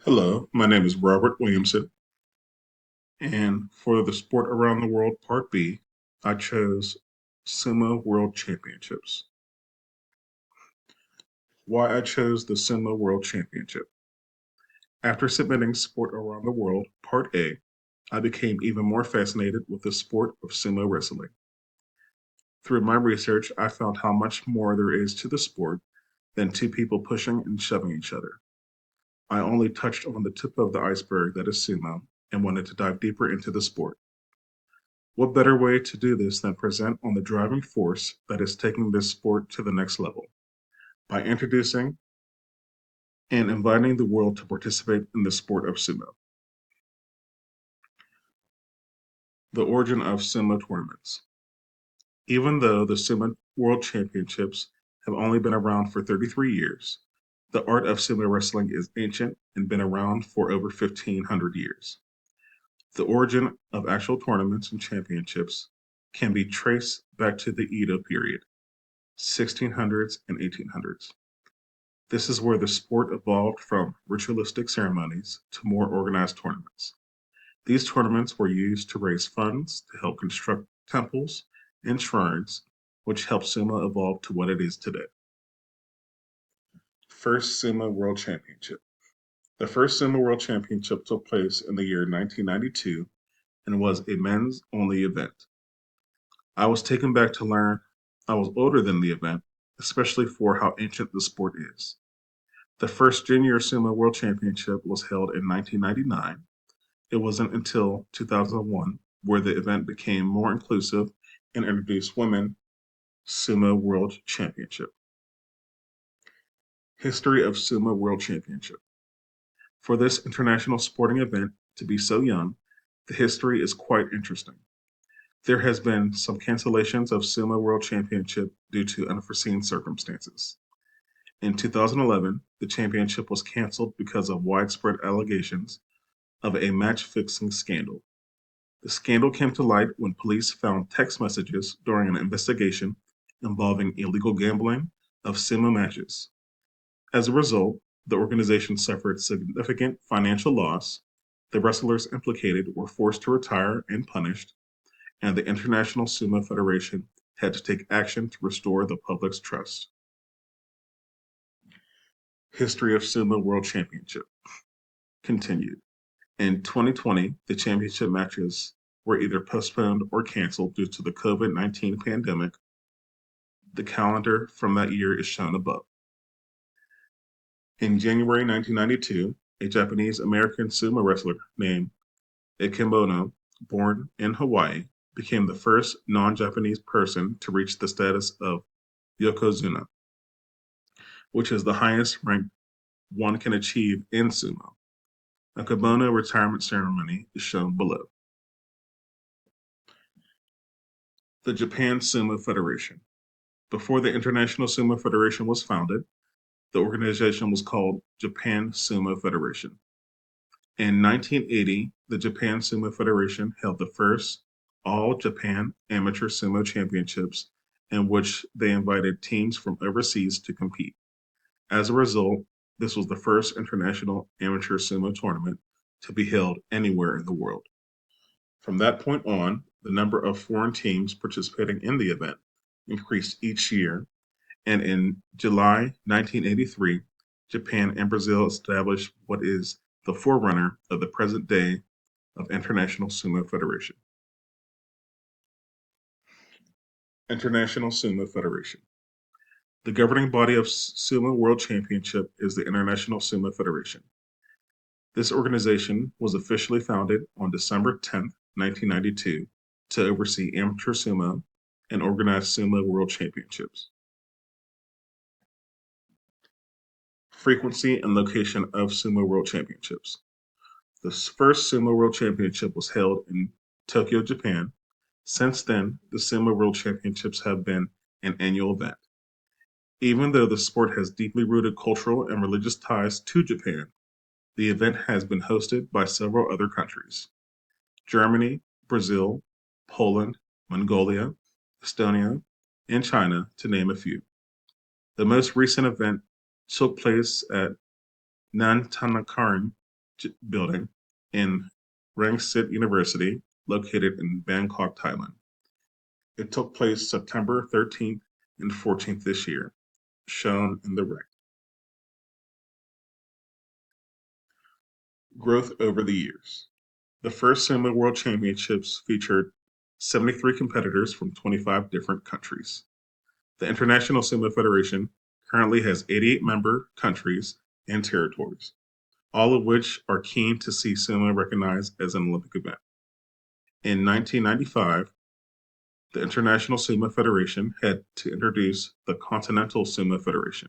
Hello, my name is Robert Williamson, and for the Sport Around the World Part B, I chose Sumo World Championships. Why I chose the Sumo World Championship. After submitting Sport Around the World Part A, I became even more fascinated with the sport of sumo wrestling. Through my research, I found how much more there is to the sport than two people pushing and shoving each other. I only touched on the tip of the iceberg that is sumo and wanted to dive deeper into the sport. What better way to do this than present on the driving force that is taking this sport to the next level by introducing and inviting the world to participate in the sport of sumo? The origin of sumo tournaments. Even though the Sumo World Championships have only been around for 33 years, the art of sumo wrestling is ancient and been around for over 1,500 years. The origin of actual tournaments and championships can be traced back to the Edo period, 1600s and 1800s. This is where the sport evolved from ritualistic ceremonies to more organized tournaments. These tournaments were used to raise funds to help construct temples and shrines, which helped sumo evolve to what it is today. First Sumo World Championship. The first Sumo World Championship took place in the year 1992 and was a men's only event. I was taken back to learn I was older than the event, especially for how ancient the sport is. The first Junior Sumo World Championship was held in 1999. It wasn't until 2001 where the event became more inclusive and introduced Women Sumo World Championship. History of Sumo World Championship. For this international sporting event to be so young, the history is quite interesting. There has been some cancellations of Sumo World Championship due to unforeseen circumstances. In 2011, the championship was canceled because of widespread allegations of a match fixing scandal. The scandal came to light when police found text messages during an investigation involving illegal gambling of sumo matches. As a result, the organization suffered significant financial loss, the wrestlers implicated were forced to retire and punished, and the International Sumo Federation had to take action to restore the public's trust. History of Sumo World Championship continued. In 2020, the championship matches were either postponed or canceled due to the COVID-19 pandemic. The calendar from that year is shown above. In January 1992, a Japanese American sumo wrestler named Ikebono, born in Hawaii, became the first non Japanese person to reach the status of Yokozuna, which is the highest rank one can achieve in sumo. A kimono retirement ceremony is shown below. The Japan Sumo Federation. Before the International Sumo Federation was founded, the organization was called Japan Sumo Federation. In 1980, the Japan Sumo Federation held the first All Japan Amateur Sumo Championships, in which they invited teams from overseas to compete. As a result, this was the first international amateur sumo tournament to be held anywhere in the world. From that point on, the number of foreign teams participating in the event increased each year, and in July 1983, Japan and Brazil established what is the forerunner of the present day of International Sumo Federation. International Sumo Federation. The governing body of Sumo World Championship is the International Sumo Federation. This organization was officially founded on December 10th, 1992, to oversee amateur sumo and organize Sumo World Championships. Frequency and location of Sumo World Championships. The first Sumo World Championship was held in Tokyo, Japan. Since then, the Sumo World Championships have been an annual event. Even though the sport has deeply rooted cultural and religious ties to Japan, the event has been hosted by several other countries: Germany, Brazil, Poland, Mongolia, Estonia, and China, to name a few. The most recent event took place at Nantanakaran building in Rangsit University, located in Bangkok, Thailand. It took place September 13th and 14th this year, shown in the red. Growth over the years. The first Sumo World Championships featured 73 competitors from 25 different countries. The International Sumo Federation currently has 88 member countries and territories, all of which are keen to see sumo recognized as an Olympic event. In 1995, the International Sumo Federation had to introduce the Continental Sumo Federation,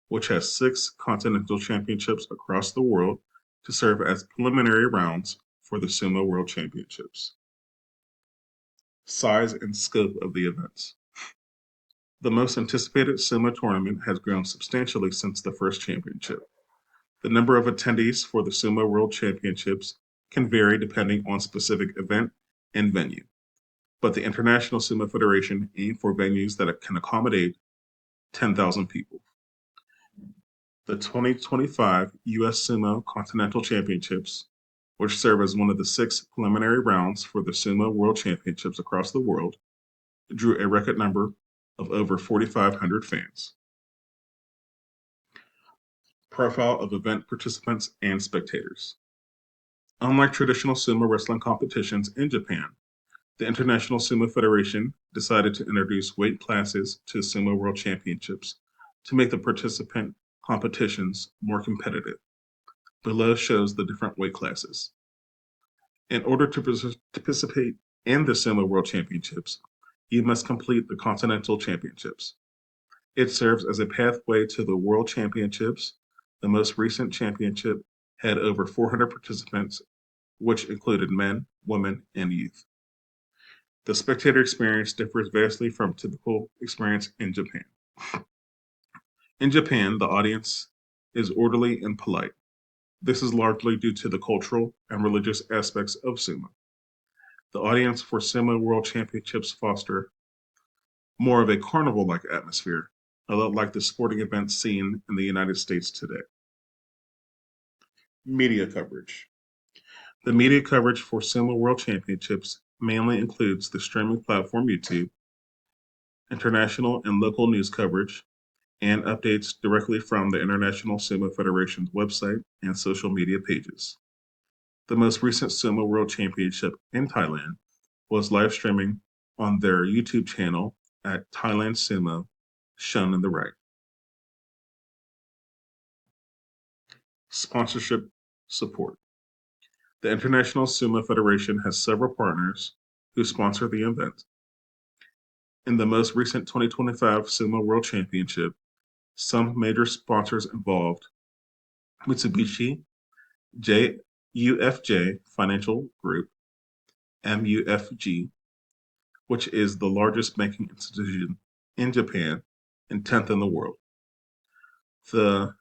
which has 6 continental championships across the world to serve as preliminary rounds for the Sumo World Championships. Size and scope of the events. The most anticipated sumo tournament has grown substantially since the first championship. The number of attendees for the Sumo World Championships can vary depending on specific event and venue, but the International Sumo Federation aimed for venues that can accommodate 10,000 people. The 2025 U.S. Sumo Continental Championships, which serve as one of the 6 preliminary rounds for the Sumo World Championships across the world, drew a record number of over 4,500 fans. Profile of event participants and spectators. Unlike traditional sumo wrestling competitions in Japan, the International Sumo Federation decided to introduce weight classes to Sumo World Championships to make the participant competitions more competitive. Below shows the different weight classes. In order to participate in the Sumo World Championships, you must complete the Continental Championships. It serves as a pathway to the World Championships. The most recent championship had over 400 participants, which included men, women, and youth. The spectator experience differs vastly from typical experience in Japan. In Japan, the audience is orderly and polite. This is largely due to the cultural and religious aspects of sumo. The audience for Sumo World Championships foster more of a carnival-like atmosphere, a lot like the sporting events seen in the United States today. Media coverage. The media coverage for Sumo World Championships mainly includes the streaming platform YouTube, international and local news coverage, and updates directly from the International Sumo Federation's website and social media pages. The most recent Sumo World Championship in Thailand was live streaming on their YouTube channel at Thailand Sumo, shown in the right. Sponsorship support. The International Sumo Federation has several partners who sponsor the event. In the most recent 2025 Sumo World Championship, some major sponsors involved Mitsubishi, UFJ Financial Group, MUFG, which is the largest banking institution in Japan and 10th in the world. The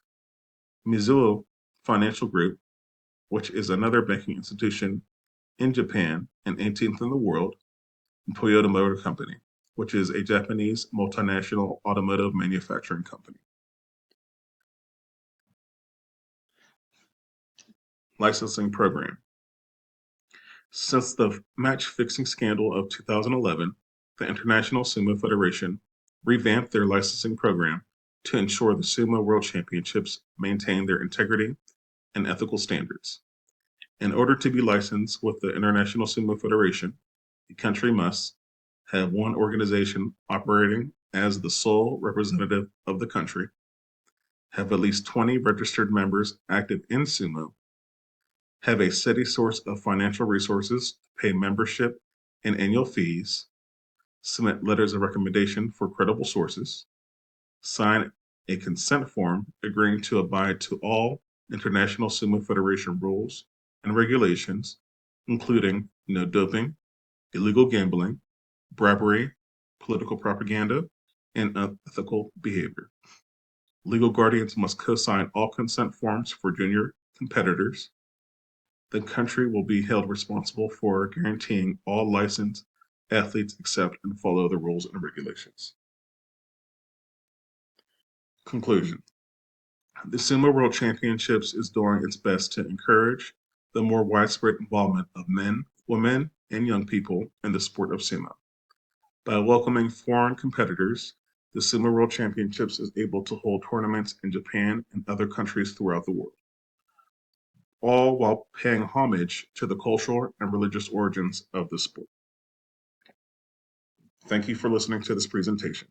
Mizuho Financial Group, which is another banking institution in Japan and 18th in the world, and Toyota Motor Company, which is a Japanese multinational automotive manufacturing company. Licensing program. Since the match fixing scandal of 2011, the International Sumo Federation revamped their licensing program to ensure the Sumo World Championships maintain their integrity and ethical standards. In order to be licensed with the International Sumo Federation, the country must have one organization operating as the sole representative of the country, have at least 20 registered members active in sumo, have a steady source of financial resources to pay membership and annual fees, submit letters of recommendation for credible sources, sign a consent form agreeing to abide to all International Sumo Federation rules and regulations, including no doping, illegal gambling, bribery, political propaganda, and unethical behavior. Legal guardians must co-sign all consent forms for junior competitors. The country will be held responsible for guaranteeing all licensed athletes accept and follow the rules and regulations. Conclusion. The Sumo World Championships is doing its best to encourage the more widespread involvement of men, women, and young people in the sport of sumo. By welcoming foreign competitors, the Sumo World Championships is able to hold tournaments in Japan and other countries throughout the world, all while paying homage to the cultural and religious origins of the sport. Thank you for listening to this presentation.